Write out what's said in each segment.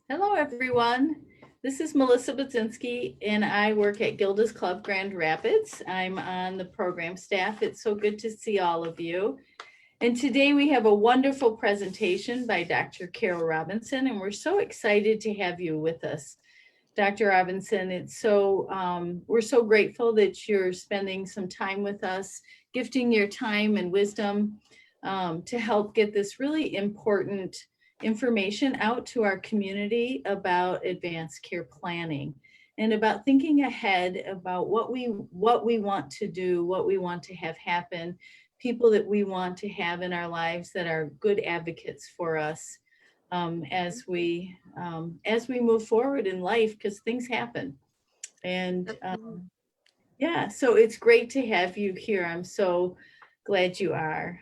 Hello, everyone. This is Melissa Budzinski, and I work at Gilda's Club Grand Rapids. I'm on the program staff. It's so good to see all of you. And today we have a wonderful presentation by Dr. Carol Robinson, and we're so excited to have you with us. Dr. Robinson, we're so grateful that you're spending some time with us, gifting your time and wisdom to help get this really important information out to our community about advanced care planning and about thinking ahead about what we want to do, what we want to have happen, people that we want to have in our lives that are good advocates for us as we move forward in life, because things happen. And yeah, so it's great to have you here. I'm so glad you are.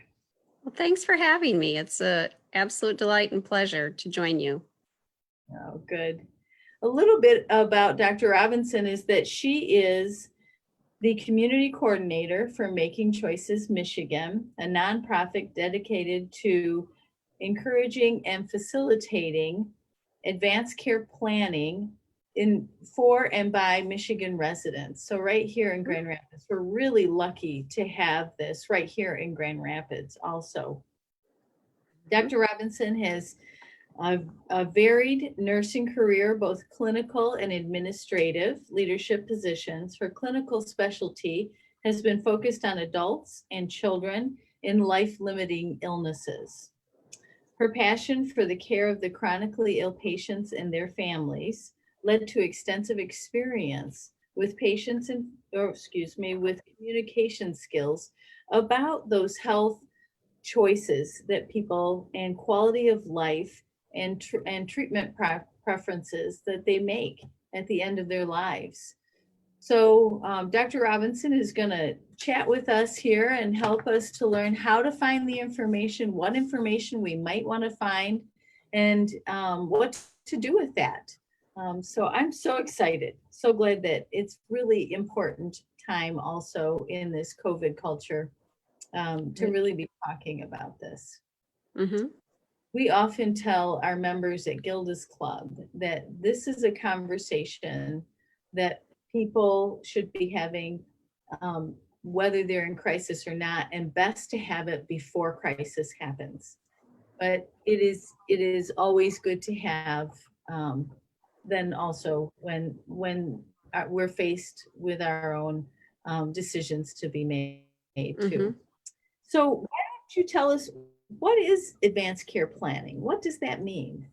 Well, thanks for having me. It's an absolute delight and pleasure to join you. Oh, good. A little bit about Dr. Robinson is that she is the community coordinator for Making Choices Michigan, a nonprofit dedicated to encouraging and facilitating advanced care planning for and by Michigan residents. So right here in Grand Rapids, we're really lucky to have this right here in Grand Rapids also. Dr. Robinson has a varied nursing career, both clinical and administrative leadership positions. Her clinical specialty has been focused on adults and children in life-limiting illnesses. Her passion for the care of the chronically ill patients and their families led to extensive experience with patients with communication skills about those health choices that people and quality of life and treatment preferences that they make at the end of their lives. So Dr. Robinson is going to chat with us here and help us to learn how to find the information, what information we might want to find, and what to do with that. So I'm so excited, so glad that it's really important time also in this COVID culture to really be talking about this. Mm-hmm. We often tell our members at Gilda's Club that this is a conversation that people should be having, whether they're in crisis or not, and best to have it before crisis happens. But it is always good to have then also when we're faced with our own decisions to be made too. Mm-hmm. So why don't you tell us, what is advanced care planning? What does that mean?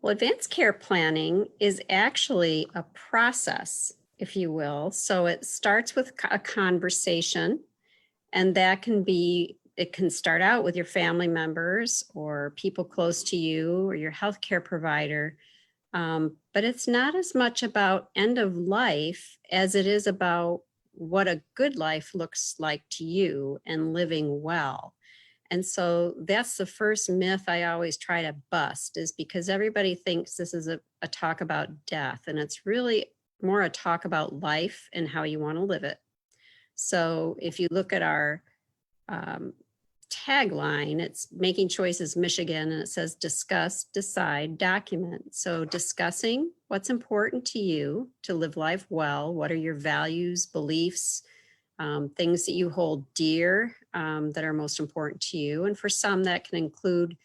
Well, advanced care planning is actually a process, if you will. So it starts with a conversation, and it can start out with your family members or people close to you or your healthcare provider. But it's not as much about end of life as it is about what a good life looks like to you and living well. And so that's the first myth I always try to bust, is because everybody thinks this is a talk about death, and it's really more a talk about life and how you want to live it. So if you look at our tagline, it's Making Choices Michigan, and it says discuss, decide, document. So discussing what's important to you to live life well. What are your values, beliefs, things that you hold dear that are most important to you? And for some, that can include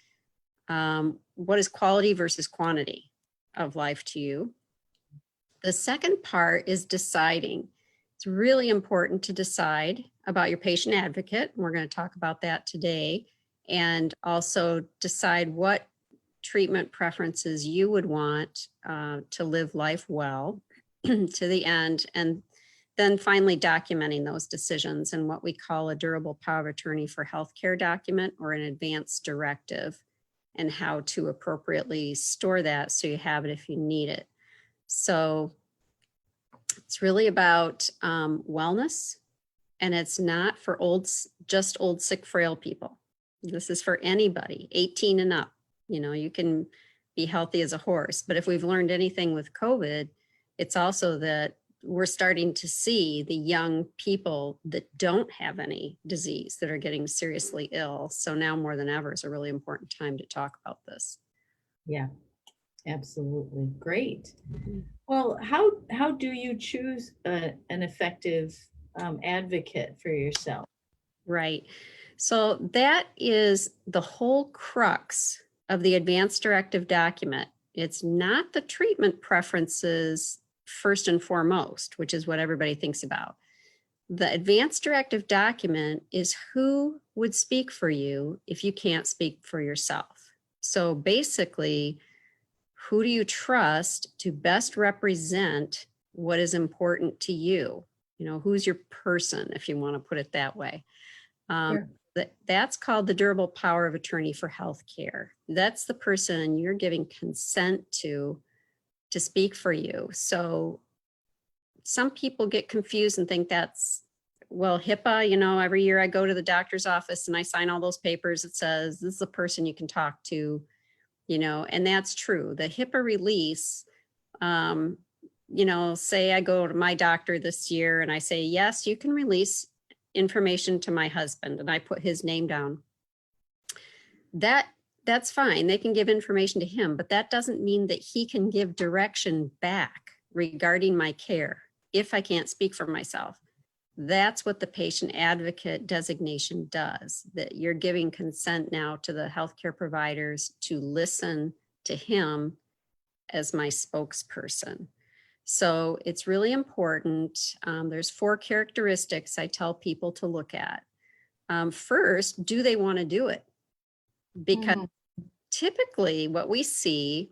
what is quality versus quantity of life to you. The second part is deciding. It's really important to decide about your patient advocate. We're going to talk about that today, and also decide what treatment preferences you would want to live life well to the end, and then finally documenting those decisions in what we call a durable power of attorney for healthcare document, or an advance directive, and how to appropriately store that so you have it if you need it. So it's really about wellness, and it's not for just old, sick, frail people. This is for anybody, 18 and up. You know, you can be healthy as a horse. But if we've learned anything with COVID, it's also that we're starting to see the young people that don't have any disease that are getting seriously ill. So now more than ever is a really important time to talk about this. Yeah. Absolutely. Great. Well, how do you choose an effective advocate for yourself? Right. So that is the whole crux of the advanced directive document. It's not the treatment preferences first and foremost, which is what everybody thinks about. The advanced directive document is who would speak for you if you can't speak for yourself. So basically, who do you trust to best represent what is important to you? You know, who's your person, if you want to put it that way. Sure. That's called the durable power of attorney for healthcare. That's the person you're giving consent to speak for you. So some people get confused and think that's, well, HIPAA, you know, every year I go to the doctor's office and I sign all those papers. It says this is the person you can talk to, you know, and that's true. The HIPAA release, you know, say I go to my doctor this year and I say, yes, you can release information to my husband, and I put his name down. That's fine. They can give information to him, but that doesn't mean that he can give direction back regarding my care if I can't speak for myself. That's what the patient advocate designation does, that you're giving consent now to the healthcare providers to listen to him as my spokesperson. So it's really important. There's 4 characteristics I tell people to look at. First, do they want to do it? Because typically what we see,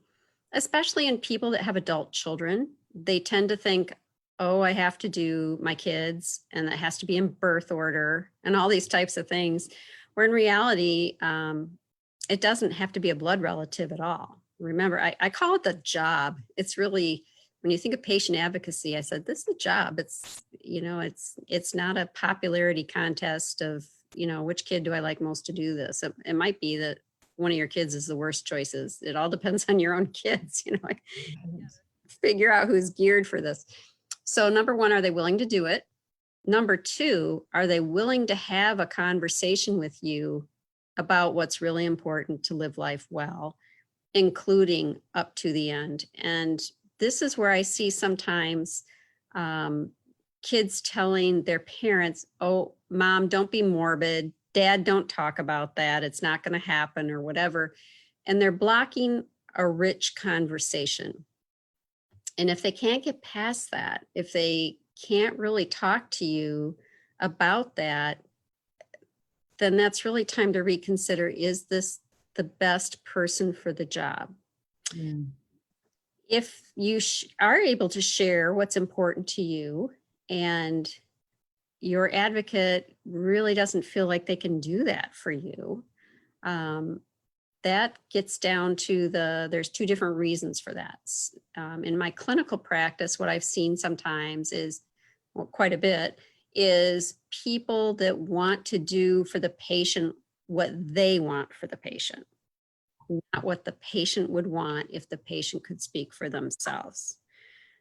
especially in people that have adult children, they tend to think, oh, I have to do my kids and that has to be in birth order and all these types of things, where in reality, it doesn't have to be a blood relative at all. Remember, I call it the job. It's really, when you think of patient advocacy, I said, this is a job. It's, you know, it's not a popularity contest of, you know, which kid do I like most to do this? It might be that one of your kids is the worst choices. It all depends on your own kids, you know, like figure out who's geared for this. So number 1, are they willing to do it? Number 2, are they willing to have a conversation with you about what's really important to live life well, including up to the end? And this is where I see sometimes kids telling their parents, oh, mom, don't be morbid. Dad, don't talk about that. It's not going to happen or whatever. And they're blocking a rich conversation. And if they can't get past that, if they can't really talk to you about that, then that's really time to reconsider, is this the best person for the job? Mm. If you are able to share what's important to you and your advocate really doesn't feel like they can do that for you, that gets down to there's 2 different reasons for that. In my clinical practice, what I've seen sometimes is, well, quite a bit, is people that want to do for the patient what they want for the patient, not what the patient would want if the patient could speak for themselves.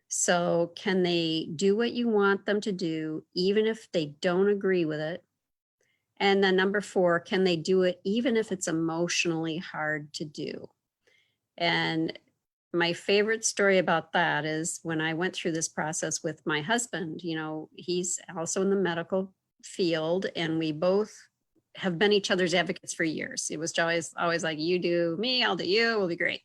So can they do what you want them to do, even if they don't agree with it? And then number 4, can they do it even if it's emotionally hard to do? And my favorite story about that is when I went through this process with my husband. You know, he's also in the medical field, and we both have been each other's advocates for years. It was always like, you do me, I'll do you, we'll be great.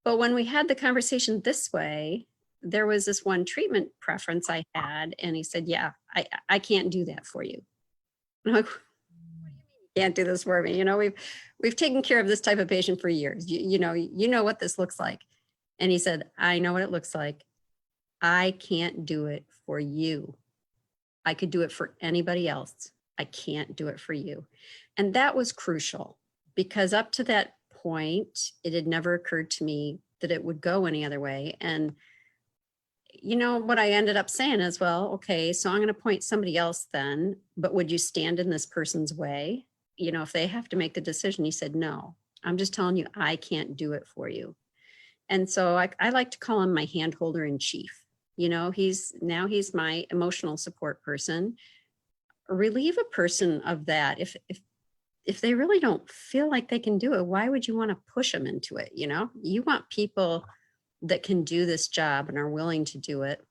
But when we had the conversation this way, there was this one treatment preference I had, and he said, yeah, I can't do that for you. I'm like, can't do this for me. You know, we've taken care of this type of patient for years. You know what this looks like. And he said, I know what it looks like. I can't do it for you. I could do it for anybody else. I can't do it for you. And that was crucial, because up to that point, it had never occurred to me that it would go any other way. And you know, what I ended up saying is, well, okay, so I'm going to appoint somebody else then, but would you stand in this person's way? You know, if they have to make the decision. He said, no, I'm just telling you, I can't do it for you. And so I like to call him my hand holder in chief. You know, he's my emotional support person. Relieve a person of that. If if they really don't feel like they can do it, why would you want to push them into it? You want people that can do this job and are willing to do it.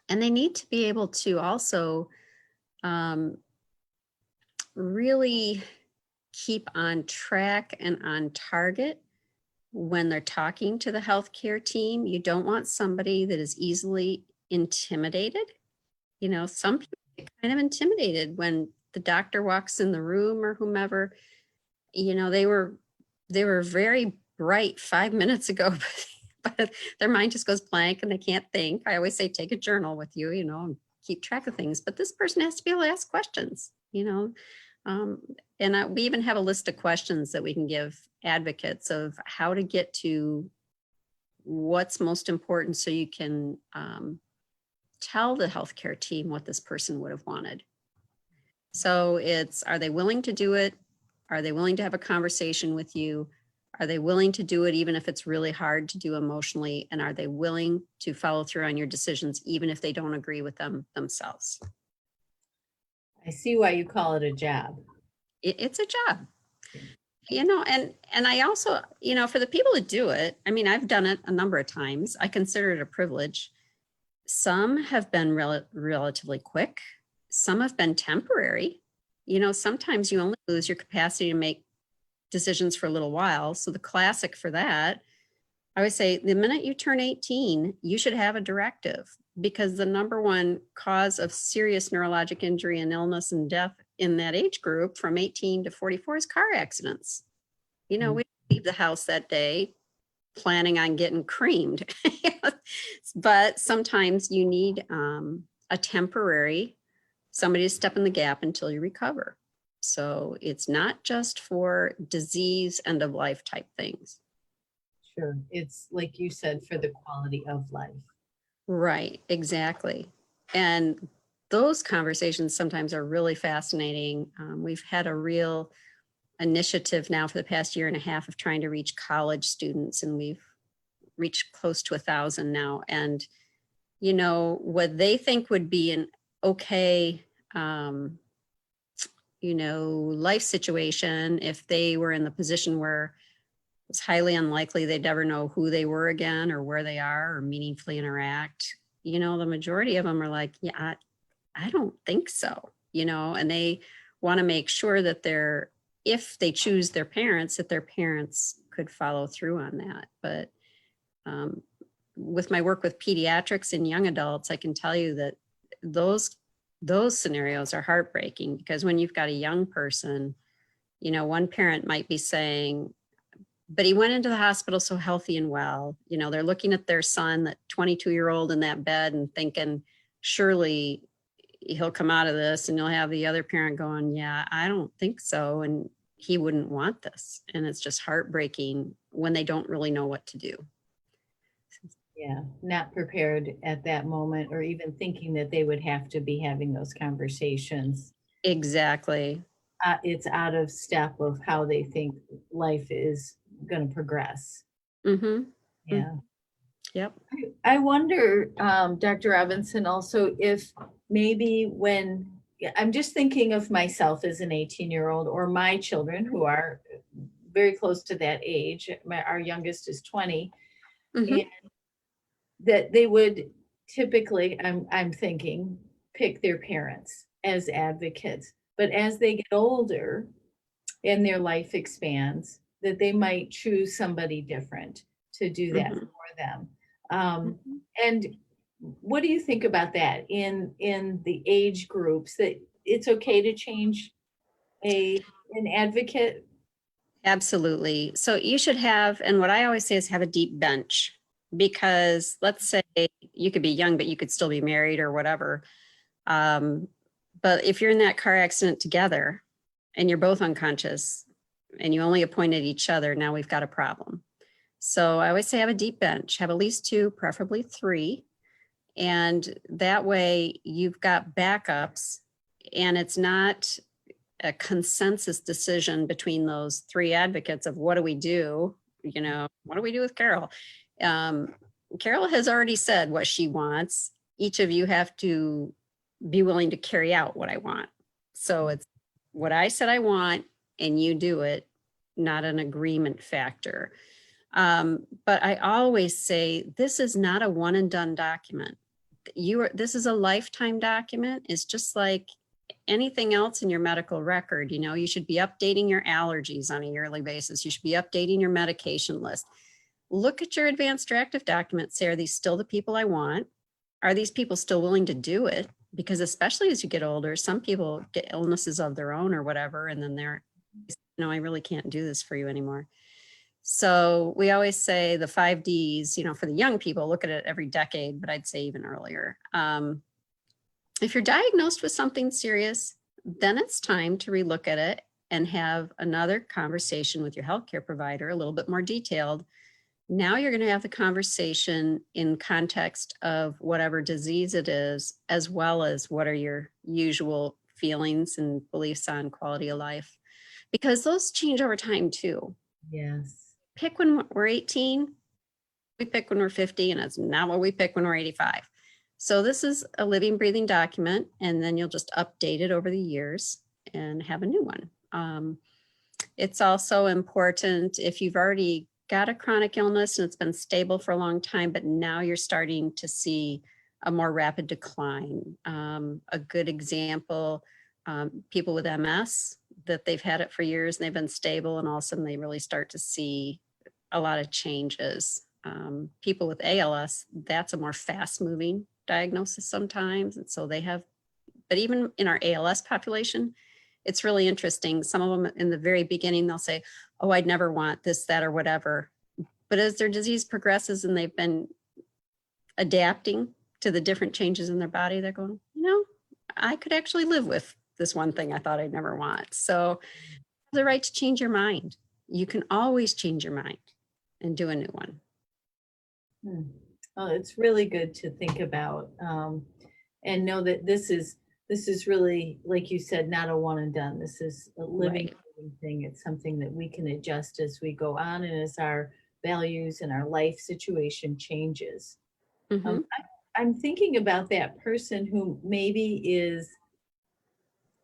And they need to be able to also really keep on track and on target when they're talking to the healthcare team. You don't want somebody that is easily intimidated. Some people get kind of intimidated when the doctor walks in the room or whomever. They were very bright 5 minutes ago, but their mind just goes blank and they can't think. I always say, take a journal with you, and keep track of things. But this person has to be able to ask questions, we even have a list of questions that we can give advocates of how to get to what's most important, so you can tell the healthcare team what this person would have wanted. So are they willing to do it? Are they willing to have a conversation with you? Are they willing to do it even if it's really hard to do emotionally? And are they willing to follow through on your decisions even if they don't agree with them themselves? I see why you call it a job. It's a job. And I also, for the people that do it, I've done it a number of times. I consider it a privilege. Some have been relatively quick. Some have been temporary. Sometimes you only lose your capacity to make decisions for a little while. So the classic for that, I would say, the minute you turn 18, you should have a directive, because the number one cause of serious neurologic injury and illness and death in that age group from 18 to 44 is car accidents. We leave the house that day planning on getting creamed. But sometimes you need a temporary somebody to step in the gap until you recover. So it's not just for disease, end of life type things. Sure. It's like you said, for the quality of life. Right, exactly. And those conversations sometimes are really fascinating. We've had a real initiative now for the past year and a half of trying to reach college students, and we've reached close to 1,000 now. And, what they think would be an okay, life situation, if they were in the position where it's highly unlikely they'd ever know who they were again or where they are or meaningfully interact, the majority of them are like, yeah, I don't think so, and they want to make sure that if they choose their parents, that their parents could follow through on that. But with my work with pediatrics and young adults, I can tell you that those scenarios are heartbreaking, because when you've got a young person, one parent might be saying, but he went into the hospital so healthy and well. They're looking at their son, that 22-year-old in that bed, and thinking, surely he'll come out of this. And you'll have the other parent going, yeah, I don't think so. And he wouldn't want this. And it's just heartbreaking when they don't really know what to do. Yeah, not prepared at that moment, or even thinking that they would have to be having those conversations. Exactly. It's out of step of how they think life is going to progress. Mm-hmm. Yeah. Yep. I wonder, Dr. Robinson, also if maybe I'm just thinking of myself as an 18-year-old, or my children who are very close to that age. Our youngest is 20. Mm-hmm. And that they would typically, I'm thinking, pick their parents as advocates. But as they get older and their life expands, that they might choose somebody different to do that Mm-hmm. for them. And what do you think about that in the age groups, that it's okay to change an advocate? Absolutely. So you should have, and what I always say is have a deep bench, because let's say you could be young, but you could still be married or whatever. But if you're in that car accident together and you're both unconscious and you only appointed each other, now we've got a problem. So I always say have a deep bench, have at least 2, preferably 3. And that way you've got backups, and it's not a consensus decision between those 3 advocates of what do we do? What do we do with Carol? Carol has already said what she wants. Each of you have to be willing to carry out what I want. So it's what I said I want. and you do it, not an agreement factor. But I always say this is not a one and done document. This is a lifetime document. It's just like anything else in your medical record. You know, you should be updating your allergies on a yearly basis. You should be updating your medication list. Look at your advanced directive documents. Say, are these still the people I want? Are these people still willing to do it? Because especially as you get older, some people get illnesses of their own or whatever, and then they're, no, I really can't do this for you anymore. So we always say the 5Ds, you know, for the young people, look at it every decade, but I'd say even earlier. If you're diagnosed with something serious, then it's time to relook at it and have another conversation with your healthcare provider, a little bit more detailed. Now you're going to have the conversation in context of whatever disease it is, as well as what are your usual feelings and beliefs on quality of life, because those change over time too. Yes. Pick when we're 18, we pick when we're 50, and it's not what we pick when we're 85. So this is a living, breathing document, and then you'll just update it over the years and have a new one. It's also important if you've already got a chronic illness and it's been stable for a long time, but now you're starting to see a more rapid decline. A good example, people with MS, that they've had it for years and they've been stable, and all of a sudden they really start to see a lot of changes. People with ALS, that's a more fast moving diagnosis sometimes. And so they have, but even in our ALS population, it's really interesting. Some of them in the very beginning, they'll say, oh, I'd never want this, that, or whatever. But as their disease progresses and they've been adapting to the different changes in their body, they're going, you know, I could actually live with this one thing I thought I'd never want. So you have the right to change your mind. You can always change your mind and do a new one. Oh, it's really good to think about, and know that this is really, like you said, not a one and done. This is a living thing. It's something that we can adjust as we go on and as our values and our life situation changes. Mm-hmm. I'm thinking about that person who maybe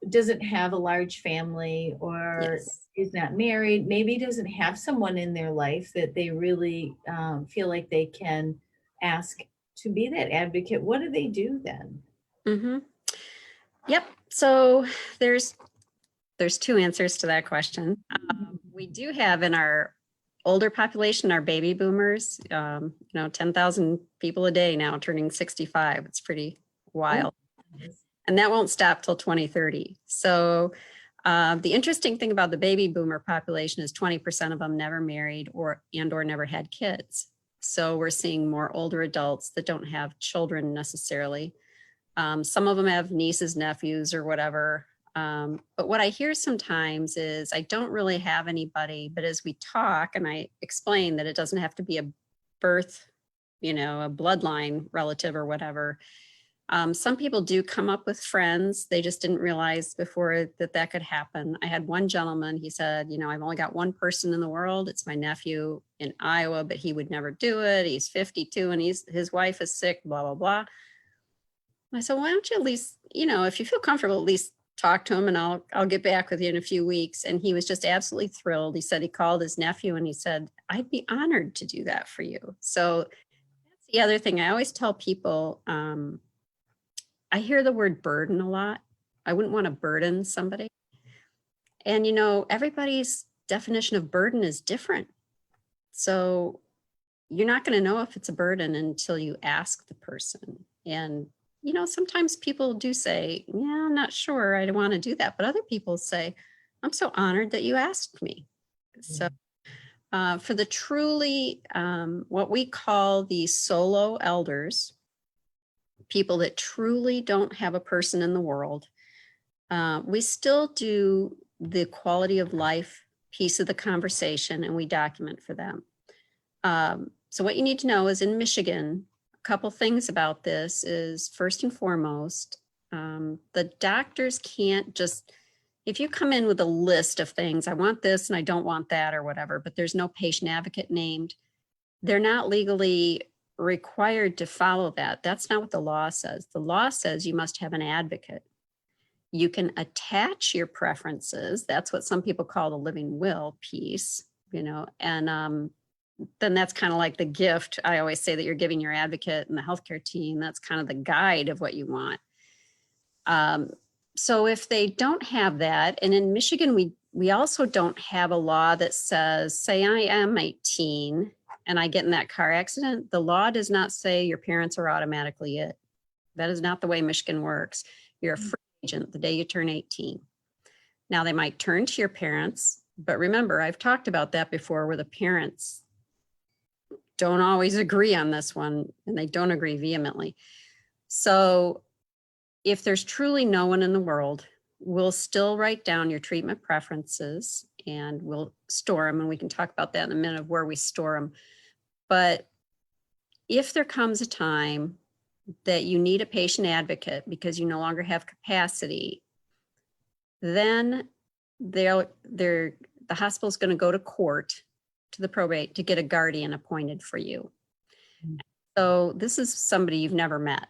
doesn't have a large family, or Yes. is not married, maybe doesn't have someone in their life that they really feel like they can ask to be that advocate. What do they do then? Mm-hmm. Yep. So there's two answers to that question. We do have in our older population, our baby boomers, 10,000 people a day now turning 65. It's pretty wild. And that won't stop till 2030. So the interesting thing about the baby boomer population is 20% of them never married or never had kids. So we're seeing more older adults that don't have children necessarily. Some of them have nieces, nephews, or whatever. But what I hear sometimes is I don't really have anybody, but as we talk and I explain that it doesn't have to be a birth, a bloodline relative or whatever. Some people do come up with friends. They just didn't realize before that could happen. I had one gentleman, he said, I've only got one person in the world. It's my nephew in Iowa, but he would never do it. He's 52 and his wife is sick, blah, blah, blah. I said, why don't you at least, if you feel comfortable, at least talk to him and I'll get back with you in a few weeks. And he was just absolutely thrilled. He said he called his nephew and he said, I'd be honored to do that for you. So that's the other thing. I always tell people, I hear the word burden a lot. I wouldn't want to burden somebody. And, everybody's definition of burden is different. So you're not going to know if it's a burden until you ask the person. And, sometimes people do say, yeah, I'm not sure I want to do that. But other people say, I'm so honored that you asked me. So for the truly, what we call the solo elders, people that truly don't have a person in the world, we still do the quality of life piece of the conversation and we document for them. So what you need to know is in Michigan, a couple things about this is first and foremost, the doctors can't just, if you come in with a list of things, I want this and I don't want that or whatever, but there's no patient advocate named, they're not legally required to follow that. That's not what the law says. The law says you must have an advocate. You can attach your preferences. That's what some people call the living will piece, and then that's kind of like the gift. I always say that you're giving your advocate and the healthcare team, that's kind of the guide of what you want. So if they don't have that, and in Michigan, we also don't have a law that says, say I am 18 and I get in that car accident, the law does not say your parents are automatically it. That is not the way Michigan works. You're a free agent the day you turn 18. Now they might turn to your parents, but remember, I've talked about that before, where the parents don't always agree on this one, and they don't agree vehemently. So if there's truly no one in the world, we'll still write down your treatment preferences and we'll store them. And we can talk about that in a minute of where we store them. But if there comes a time that you need a patient advocate because you no longer have capacity, then the hospital's going to go to court, to the probate, to get a guardian appointed for you. So this is somebody you've never met,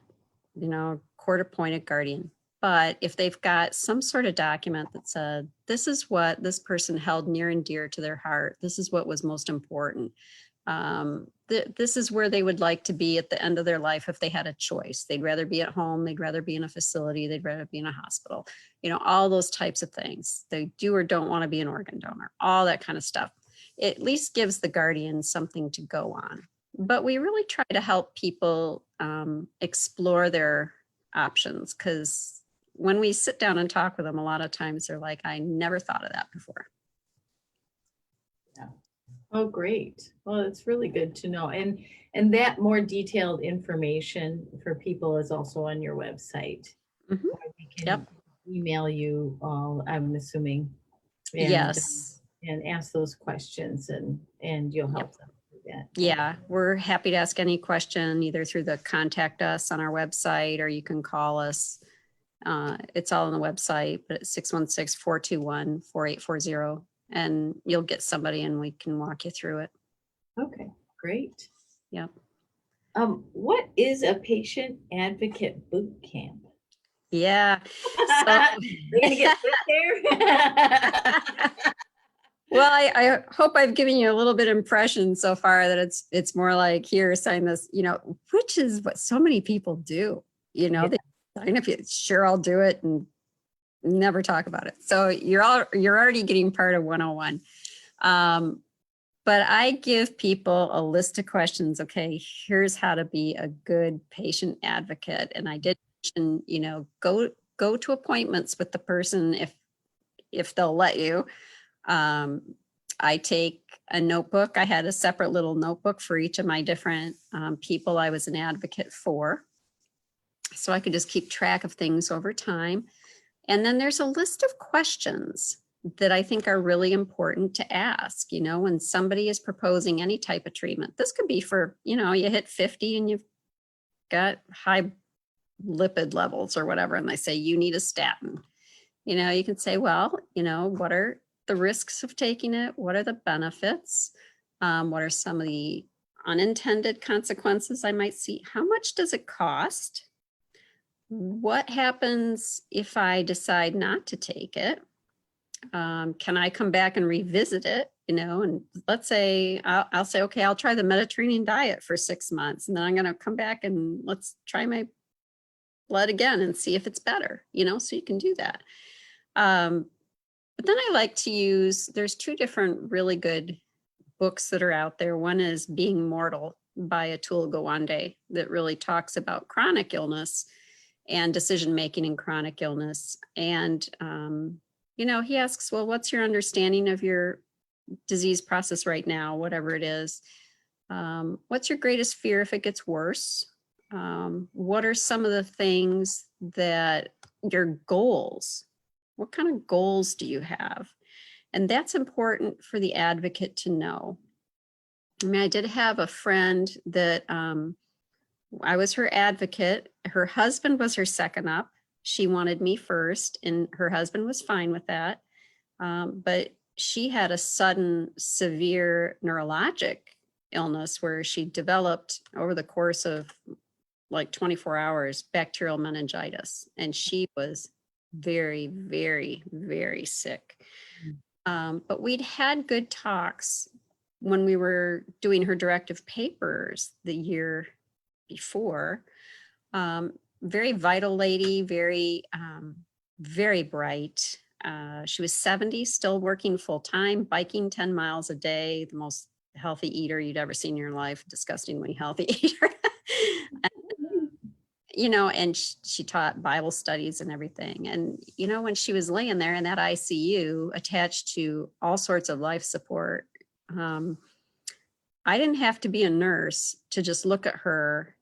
court appointed guardian. But if they've got some sort of document that said, this is what this person held near and dear to their heart, this is what was most important, this is where they would like to be at the end of their life if they had a choice. They'd rather be at home, they'd rather be in a facility, they'd rather be in a hospital, all those types of things. They do or don't want to be an organ donor, all that kind of stuff. It at least gives the guardian something to go on. But we really try to help people explore their options, because when we sit down and talk with them, a lot of times they're like, I never thought of that before. Yeah. Oh, great. Well, it's really good to know. And that more detailed information for people is also on your website. Mhm. We can email you all, I'm assuming. Yes. And ask those questions and you'll help them with that. Yeah, we're happy to ask any question either through the contact us on our website, or you can call us. It's all on the website, but it's 616-421-4840, and you'll get somebody and we can walk you through it. Okay, great. Yep. What is a patient advocate boot camp? Yeah. We're gonna get there. Well, I hope I've given you a little bit of impression so far that it's more like, here, sign this, which is what so many people do. They sign up, sure, I'll do it, and never talk about it. So you're already getting part of 101. But I give people a list of questions. Okay, here's how to be a good patient advocate. And I did mention, go to appointments with the person if they'll let you. I take a notebook. I had a separate little notebook for each of my different people I was an advocate for, so I could just keep track of things over time. And then there's a list of questions that I think are really important to ask, when somebody is proposing any type of treatment. This could be for, you hit 50 and you've got high lipid levels or whatever, and they say you need a statin. You can say, well, what are the risks of taking it? What are the benefits? What are some of the unintended consequences I might see? How much does it cost? What happens if I decide not to take it? Can I come back and revisit it? And let's say I'll say, okay, I'll try the Mediterranean diet for 6 months, and then I'm going to come back and let's try my blood again and see if it's better, so you can do that. But then I like to use, there's 2 different really good books that are out there. One is Being Mortal by Atul Gawande, that really talks about chronic illness and decision-making in chronic illness. And, he asks, well, what's your understanding of your disease process right now, whatever it is? What's your greatest fear if it gets worse? What are some of the things that your goals? What kind of goals do you have? And that's important for the advocate to know. I mean, I did have a friend that I was her advocate. Her husband was her second up. She wanted me first, and her husband was fine with that. But she had a sudden severe neurologic illness where she developed, over the course of like 24 hours, bacterial meningitis. And she was very, very, very sick. But we'd had good talks when we were doing her directive papers the year before. Very vital lady, very, very bright. She was 70, still working full time, biking 10 miles a day, the most healthy eater you'd ever seen in your life, disgustingly healthy eater. And she taught Bible studies and everything. And, when she was laying there in that ICU attached to all sorts of life support, I didn't have to be a nurse to just look at her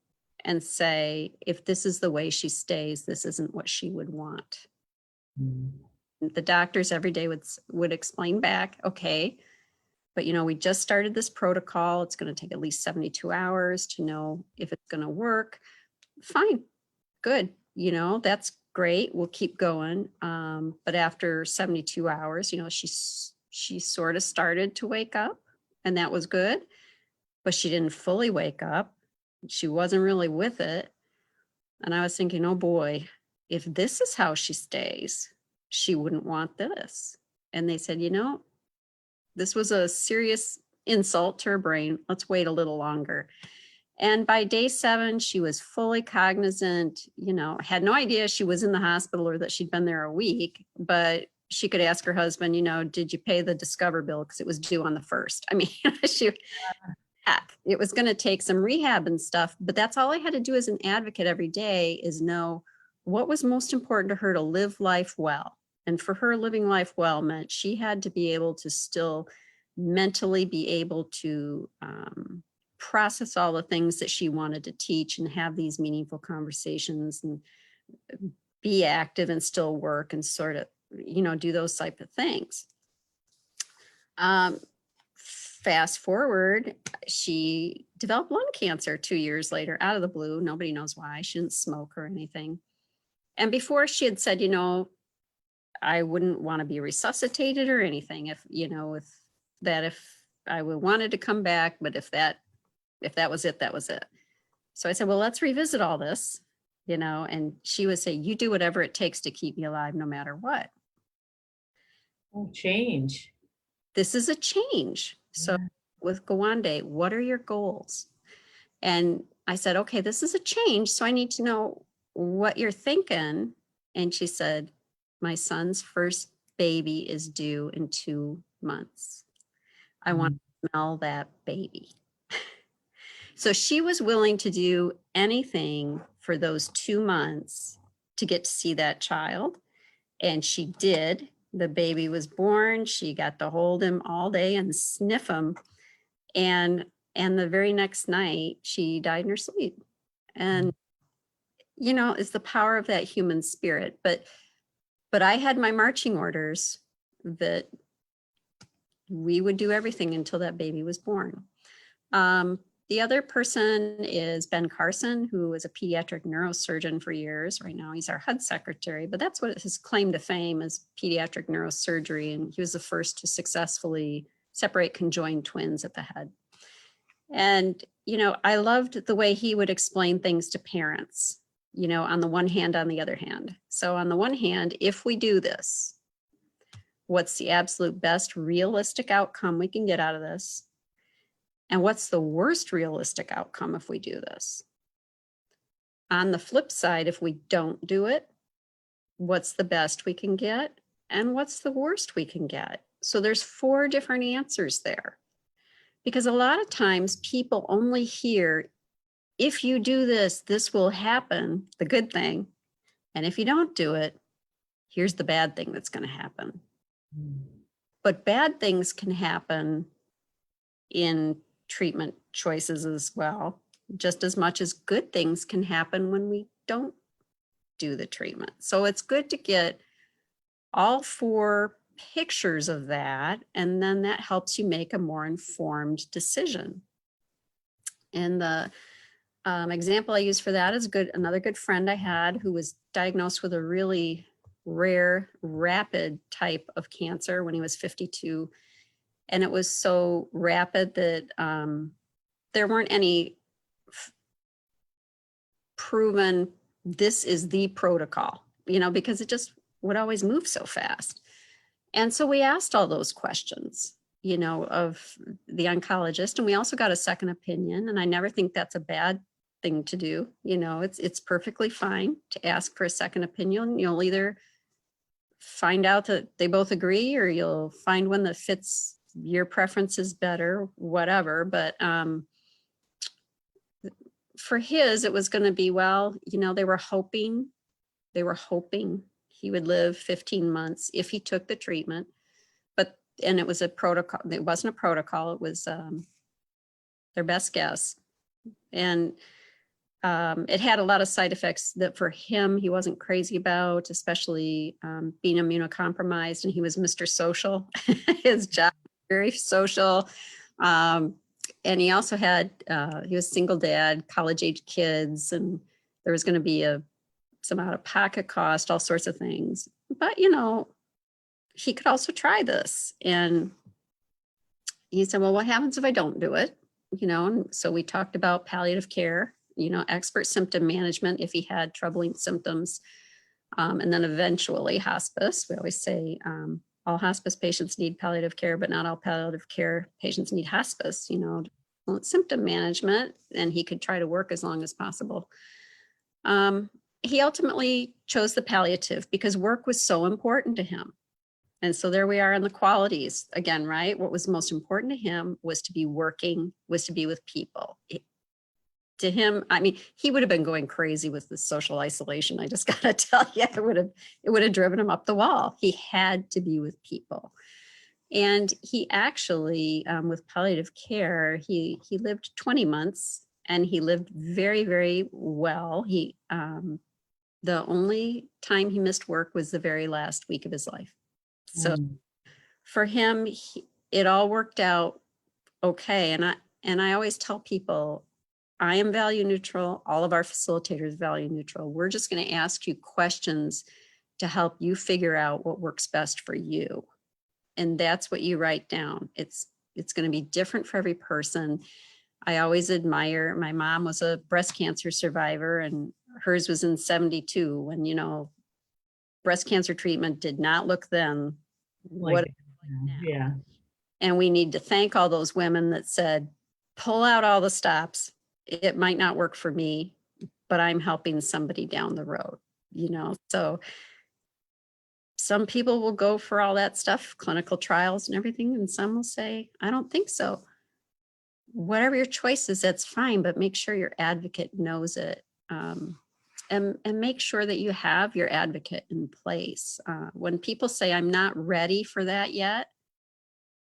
and say, if this is the way she stays, this isn't what she would want. The doctors every day would explain back, okay, but we just started this protocol. It's going to take at least 72 hours to know if it's going to work. Fine, good. That's great. We'll keep going. But after 72 hours, she sort of started to wake up, and that was good, but she didn't fully wake up. She wasn't really with it. And I was thinking, oh boy, if this is how she stays, she wouldn't want this. And they said, this was a serious insult to her brain. Let's wait a little longer. And by day 7, she was fully cognizant, had no idea she was in the hospital or that she'd been there a week, but she could ask her husband, did you pay the Discover bill? Because it was due on the 1st. I mean, it was going to take some rehab and stuff, but that's all I had to do as an advocate every day is know what was most important to her to live life well. And for her, living life well meant she had to be able to still mentally be able to process all the things that she wanted to teach and have these meaningful conversations and be active and still work and sort of, do those type of things. Fast forward, she developed lung cancer 2 years later, out of the blue. Nobody knows why. She didn't smoke or anything. And before she had said, I wouldn't want to be resuscitated or anything if I wanted to come back, but if that was it, that was it. So I said, well, let's revisit all this, and she would say, you do whatever it takes to keep me alive, no matter what. Oh, change. This is a change. So with Gowande, what are your goals? And I said, okay, this is a change. So I need to know what you're thinking. And she said, my son's first baby is due in 2 months. I want to smell that baby. So she was willing to do anything for those 2 months to get to see that child. And she did. The baby was born. She got to hold him all day and sniff him. And the very next night, she died in her sleep. And, it's the power of that human spirit. But I had my marching orders that we would do everything until that baby was born. The other person is Ben Carson, who was a pediatric neurosurgeon for years. Right now, he's our HUD secretary, but that's what his claim to fame is, pediatric neurosurgery. And he was the first to successfully separate conjoined twins at the head. And, I loved the way he would explain things to parents, on the one hand, on the other hand. So on the one hand, if we do this, what's the absolute best realistic outcome we can get out of this? And what's the worst realistic outcome if we do this? On the flip side, if we don't do it, what's the best we can get? And what's the worst we can get? So there's 4 different answers there. Because a lot of times people only hear, if you do this, this will happen, the good thing. And if you don't do it, here's the bad thing that's going to happen. But bad things can happen in treatment choices as well, just as much as good things can happen when we don't do the treatment. So it's good to get all 4 pictures of that, and then that helps you make a more informed decision. And the example I use for that is another good friend I had who was diagnosed with a really rare, rapid type of cancer when he was 52. And it was so rapid that there weren't any proven, this is the protocol, because it just would always move so fast. And so we asked all those questions, of the oncologist, and we also got a second opinion. And I never think that's a bad thing to do. It's perfectly fine to ask for a second opinion. You'll either find out that they both agree, or you'll find one that fits your preferences better, whatever. But for his, it was going to be, they were hoping he would live 15 months if he took the treatment. And it was a protocol. It wasn't a protocol. It was their best guess. And it had a lot of side effects that for him, he wasn't crazy about, especially being immunocompromised. And he was Mr. Social. His job, very social. And he also had, he was single dad, college age kids, and there was going to be some out of pocket cost, all sorts of things. But, he could also try this. And he said, well, what happens if I don't do it? And so we talked about palliative care, expert symptom management if he had troubling symptoms. And then eventually hospice. We always say all hospice patients need palliative care, but not all palliative care patients need hospice, symptom management. And he could try to work as long as possible. He ultimately chose the palliative because work was so important to him. And so there we are in the qualities again, right? What was most important to him was to be working, was to be with people. To him, he would have been going crazy with the social isolation. I just got to tell you, it would have driven him up the wall. He had to be with people. And he actually, with palliative care, he lived 20 months and he lived very, very well. The only time he missed work was the very last week of his life. So for him, it all worked out okay. And I always tell people, I am value neutral. All of our facilitators value neutral. We're just going to ask you questions to help you figure out what works best for you. And that's what you write down. It's going to be different for every person. I always admire, my mom was a breast cancer survivor and hers was in 72 when, breast cancer treatment did not look then what it looks like now. Yeah. And we need to thank all those women that said, pull out all the stops. It might not work for me, but I'm helping somebody down the road, So some people will go for all that stuff, clinical trials and everything. And some will say, I don't think so. Whatever your choice is, that's fine, but make sure your advocate knows it. And make sure that you have your advocate in place. When people say, I'm not ready for that yet,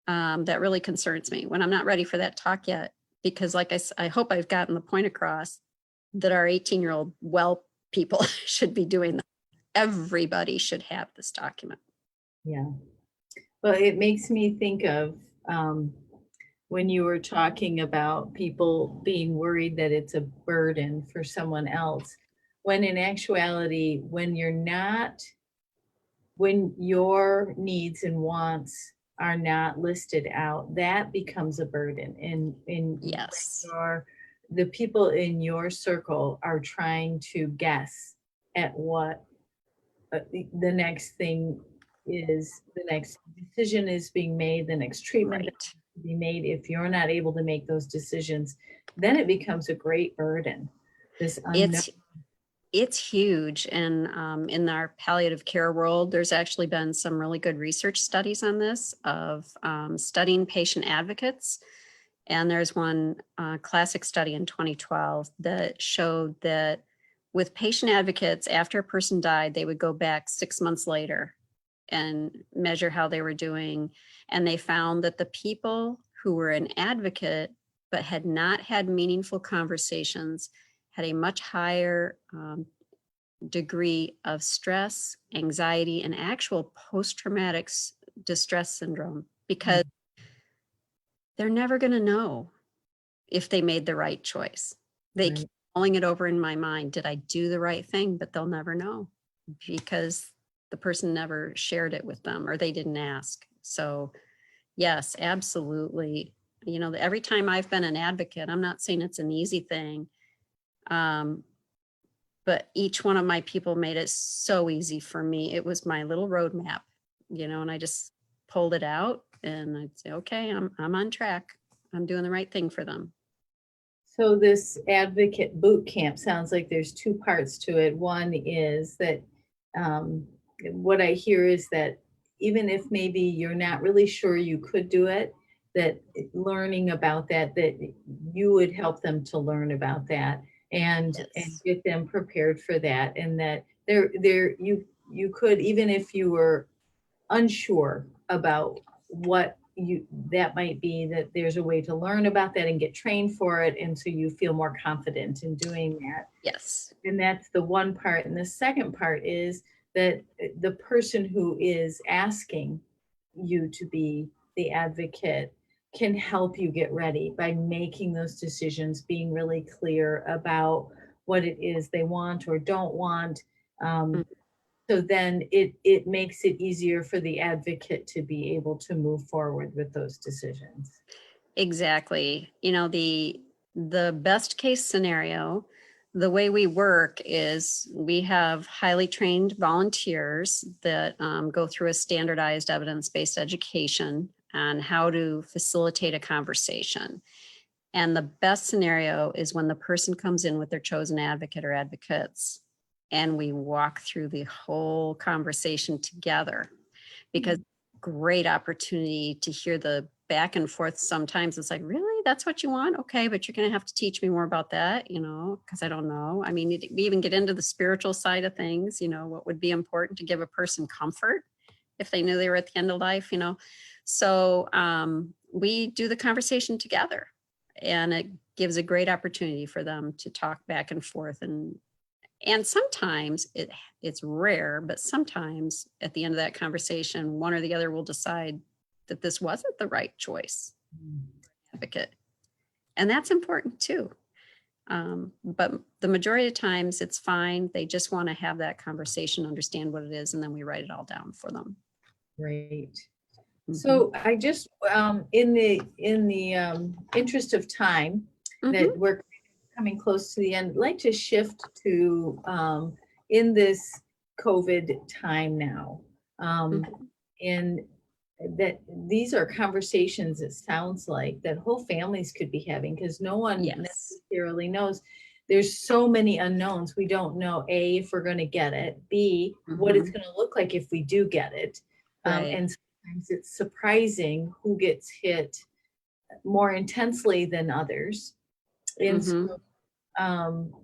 that really concerns me. When I'm not ready for that talk yet, because like I hope I've gotten the point across that our 18-year-old well people should be doing that. Everybody should have this document. Yeah. Well, it makes me think of when you were talking about people being worried that it's a burden for someone else, when in actuality, when your needs and wants are not listed out, that becomes a burden. And Yes. the people in your circle are trying to guess at what the next thing is, the next decision is being made, the next treatment Right. to be made. If you're not able to make those decisions, then it becomes a great burden. This unknown. It's huge. And in our palliative care world, there's actually been some really good research studies on this of studying patient advocates. And there's one classic study in 2012 that showed that with patient advocates, after a person died, they would go back 6 months later and measure how they were doing. And they found that the people who were an advocate but had not had meaningful conversations had a much higher degree of stress, anxiety, and actual post-traumatic distress syndrome, because they're never going to know if they made the right choice. They keep mulling it over in my mind. Did I do the right thing? But they'll never know because the person never shared it with them or they didn't ask. So yes, absolutely. Every time I've been an advocate, I'm not saying it's an easy thing. but each one of my people made it so easy for me. It was my little roadmap, and I just pulled it out and I'd say, okay, I'm on track. I'm doing the right thing for them. So this advocate boot camp sounds like there's two parts to it. One is that what I hear is that even if maybe you're not really sure you could do it, that learning about that you would help them to learn about that and Yes. get them prepared for that, and that you could, even if you were unsure about what you that might be, that there's a way to learn about that and get trained for it, and so you feel more confident in doing that. Yes. And that's the one part. And the second part is that the person who is asking you to be the advocate can help you get ready by making those decisions, being really clear about what it is they want or don't want. Mm. So then it makes it easier for the advocate to be able to move forward with those decisions. Exactly. The best case scenario, the way we work is we have highly trained volunteers that go through a standardized evidence-based education on how to facilitate a conversation. And the best scenario is when the person comes in with their chosen advocate or advocates, and we walk through the whole conversation together, because great opportunity to hear the back and forth. Sometimes it's like, really, that's what you want? Okay, but you're going to have to teach me more about that, because I don't know. I mean, we even get into the spiritual side of things, what would be important to give a person comfort if they knew they were at the end of life. So we do the conversation together, and it gives a great opportunity for them to talk back and forth. And sometimes it's rare, but sometimes at the end of that conversation, one or the other will decide that this wasn't the right choice, advocate. And that's important too. But the majority of times it's fine. They just want to have that conversation, understand what it is, and then we write it all down for them. Great. Mhm. So I just, in the interest of time, that Mhm. we're coming close to the end, I'd like to shift to, in this COVID time now. Mhm. And that these are conversations, it sounds like, that whole families could be having, because no one Yes. necessarily knows. There's so many unknowns. We don't know, A, if we're going to get it, B, what it's Mhm. going to look like if we do get it. Right. And sometimes it's surprising who gets hit more intensely than others. And so, Mhm. um,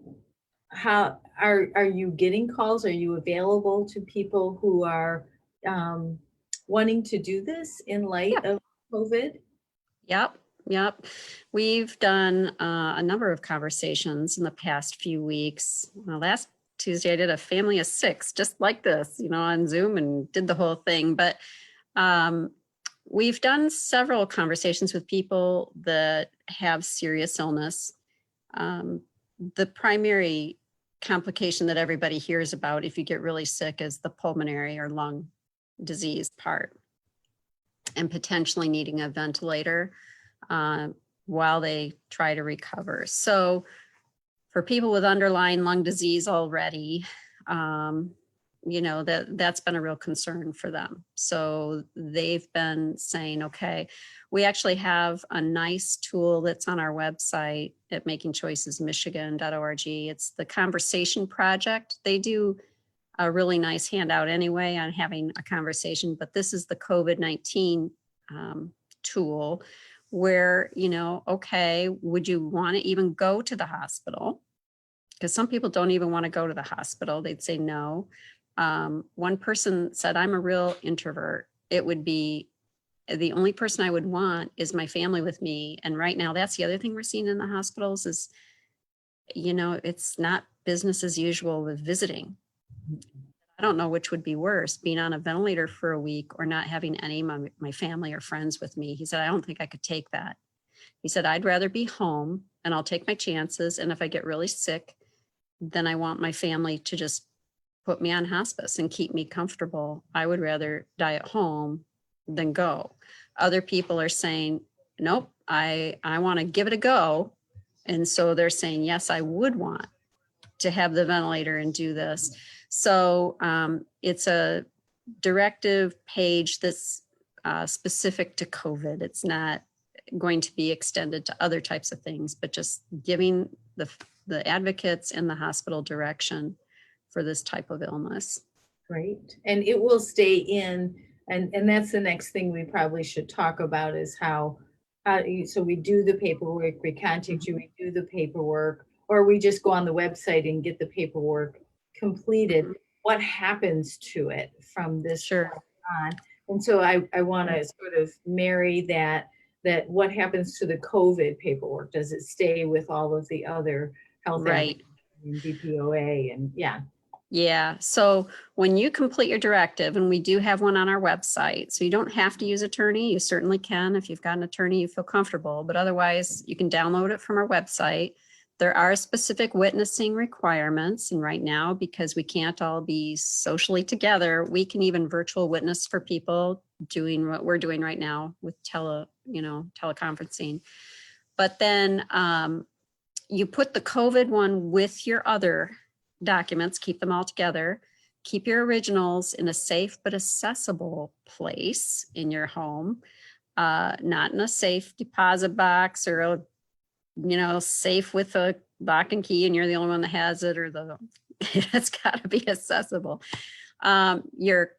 how are you getting calls? Are you available to people who are um, wanting to do this in light Yeah. of COVID? Yep. Yep. We've done a number of conversations in the past few weeks. Last Tuesday, I did a family of 6, just like this, on Zoom, and did the whole thing. But um, we've done several conversations with people that have serious illness. Um, the primary complication that everybody hears about if you get really sick is the pulmonary or lung disease part, and potentially needing a ventilator uh, while they try to recover. So for people with underlying lung disease already, that's been a real concern for them. So they've been saying, okay, we actually have a nice tool that's on our website at makingchoicesmichigan.org. It's the Conversation Project. They do a really nice handout anyway on having a conversation, but this is the COVID-19 tool where, okay, would you want to even go to the hospital? Because some people don't even want to go to the hospital. They'd say no. One person said, I'm a real introvert. It would be the only person I would want is my family with me. And right now, that's the other thing we're seeing in the hospitals is, it's not business as usual with visiting. I don't know which would be worse, being on a ventilator for a week or not having any of my family or friends with me. He said, I don't think I could take that. He said, I'd rather be home and I'll take my chances. And if I get really sick, then I want my family to just put me on hospice and keep me comfortable. I would rather die at home than go. Other people are saying, nope, I want to give it a go. And so they're saying, yes, I would want to have the ventilator and do this. So it's a directive page that's specific to COVID. It's not going to be extended to other types of things, but just giving the advocates and the hospital direction for this type of illness. Great. And it will stay in, and that's the next thing we probably should talk about is how so we do the paperwork, we contact you, we do the paperwork, or we just go on the website and get the paperwork completed. What happens to it from this Sure. point on? And so I want to sort of marry that what happens to the COVID paperwork? Does it stay with all of the other health Right. and DPOA and yeah. Yeah. So when you complete your directive, and we do have one on our website, so you don't have to use attorney. You certainly can if you've got an attorney you feel comfortable, but otherwise you can download it from our website. There are specific witnessing requirements. And right now, because we can't all be socially together, we can even virtual witness for people doing what we're doing right now with teleconferencing. But then you put the COVID one with your other documents, keep them all together, keep your originals in a safe but accessible place in your home, not in a safe deposit box or a safe with a lock and key and you're the only one that has it, or it's got to be accessible. Your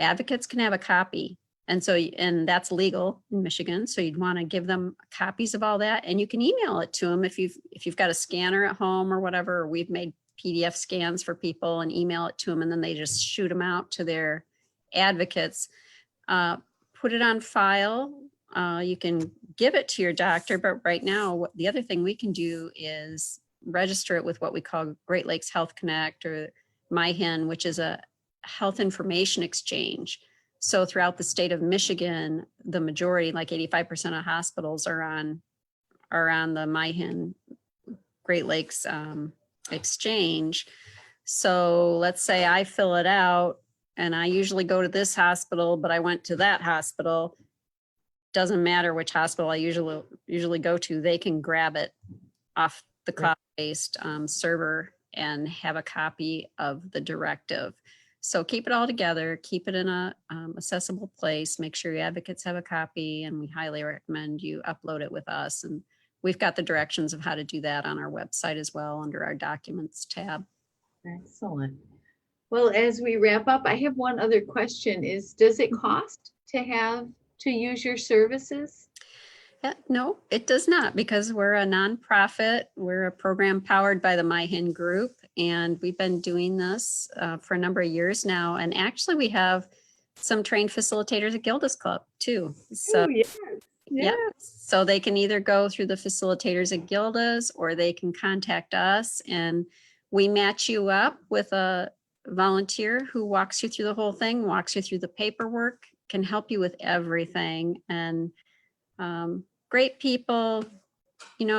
advocates can have a copy. And that's legal in Michigan. So you'd want to give them copies of all that, and you can email it to them if you've got a scanner at home or whatever. Or we've made PDF scans for people and email it to them, and then they just shoot them out to their advocates. Put it on file. You can give it to your doctor, but right now, the other thing we can do is register it with what we call Great Lakes Health Connect or MyHIN, which is a health information exchange. So throughout the state of Michigan, the majority, like 85% of hospitals are on the MyHIN Great Lakes exchange. So let's say I fill it out and I usually go to this hospital, but I went to that hospital. Doesn't matter which hospital I usually go to, they can grab it off the cloud-based server and have a copy of the directive. So keep it all together, keep it in a accessible place, make sure your advocates have a copy, and we highly recommend you upload it with us. And we've got the directions of how to do that on our website as well under our documents tab. Excellent. Well, as we wrap up, I have one other question does it cost to use your services? No, it does not, because we're a nonprofit. We're a program powered by the MyHIN group, and we've been doing this for a number of years now. And actually, we have some trained facilitators at Gilda's Club too. So, yeah, so they can either go through the facilitators at Gilda's, or they can contact us, and we match you up with a volunteer who walks you through the whole thing, walks you through the paperwork, can help you with everything. And great people.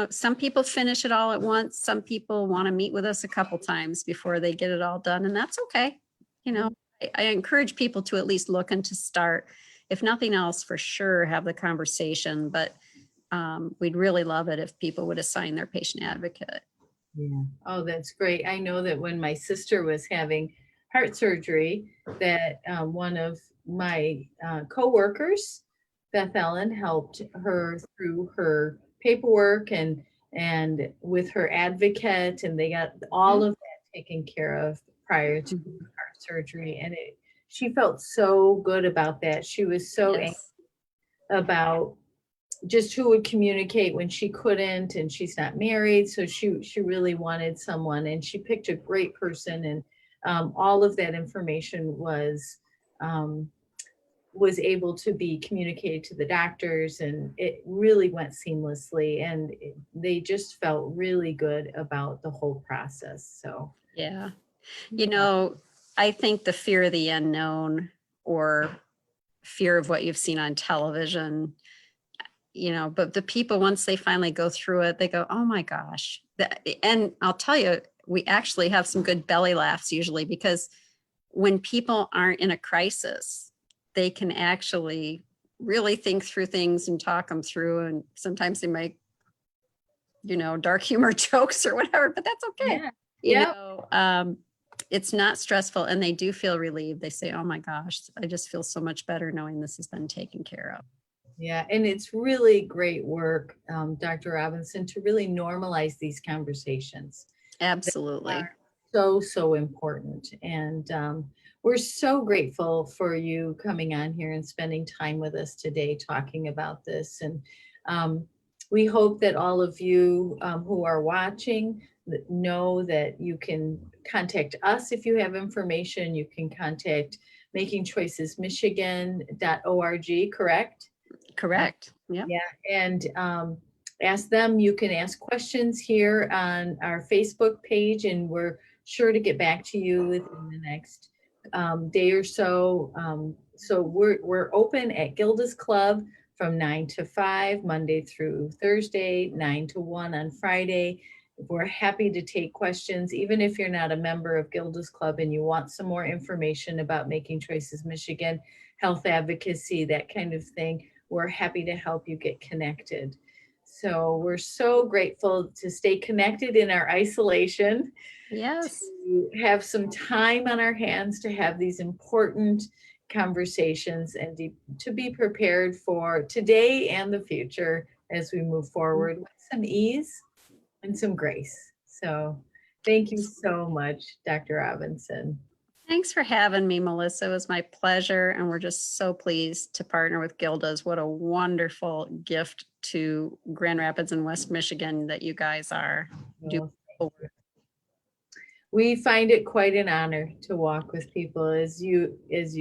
Some people finish it all at once. Some people want to meet with us a couple times before they get it all done, and that's okay. I encourage people to at least look and to start, if nothing else, for sure, have the conversation. But we'd really love it if people would assign their patient advocate. Yeah. Oh, that's great. I know that when my sister was having heart surgery, that one of my coworkers, Beth Ellen, helped her through her paperwork and with her advocate, and they got all of that taken care of prior to heart surgery. And she felt so good about that. She was so anxious about just who would communicate when she couldn't, and she's not married, so she really wanted someone, and she picked a great person, and all of that information was able to be communicated to the doctors, and it really went seamlessly, and they just felt really good about the whole process. So yeah, I think the fear of the unknown, or fear of what you've seen on television, but the people, once they finally go through it, they go, oh my gosh. And I'll tell you, we actually have some good belly laughs usually, because when people aren't in a crisis, they can actually really think through things and talk them through. And sometimes they make, dark humor jokes or whatever, but that's okay. You Yep. know, it's not stressful and they do feel relieved. They say, oh my gosh, I just feel so much better knowing this has been taken care of. Yeah, and it's really great work, Dr. Robinson, to really normalize these conversations. Absolutely. So important. And we're so grateful for you coming on here and spending time with us today talking about this. And we hope that all of you who are watching know that you can contact us if you have information. You can contact makingchoicesmichigan.org, correct? Correct. Yeah. Yeah, and ask them. You can ask questions here on our Facebook page, and we're sure to get back to you within the next day or so. So we're open at Gilda's Club from 9 to 5, Monday through Thursday, 9 to 1 on Friday. We're happy to take questions, even if you're not a member of Gilda's Club and you want some more information about Making Choices Michigan, health advocacy, that kind of thing. We're happy to help you get connected. So we're so grateful to stay connected in our isolation, Yes. to have some time on our hands to have these important conversations and to be prepared for today and the future as we move forward with some ease and some grace. So thank you so much, Dr. Robinson. Thanks for having me, Melissa. It was my pleasure. And we're just so pleased to partner with Gilda's. What a wonderful gift to Grand Rapids and West Michigan that you guys are. We find it quite an honor to walk with people, as you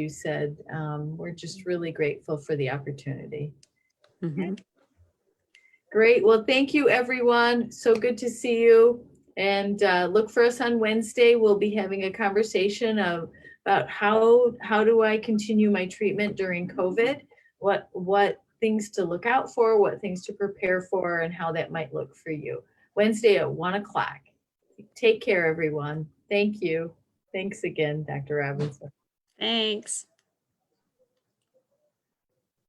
said. We're just really grateful for the opportunity. Mm-hmm. Great. Well, thank you, everyone. So good to see you. And look for us on Wednesday. We'll be having a conversation about how do I continue my treatment during COVID? What things to look out for, what things to prepare for, and how that might look for you. Wednesday at 1 o'clock. Take care, everyone. Thank you. Thanks again, Dr. Robinson. Thanks.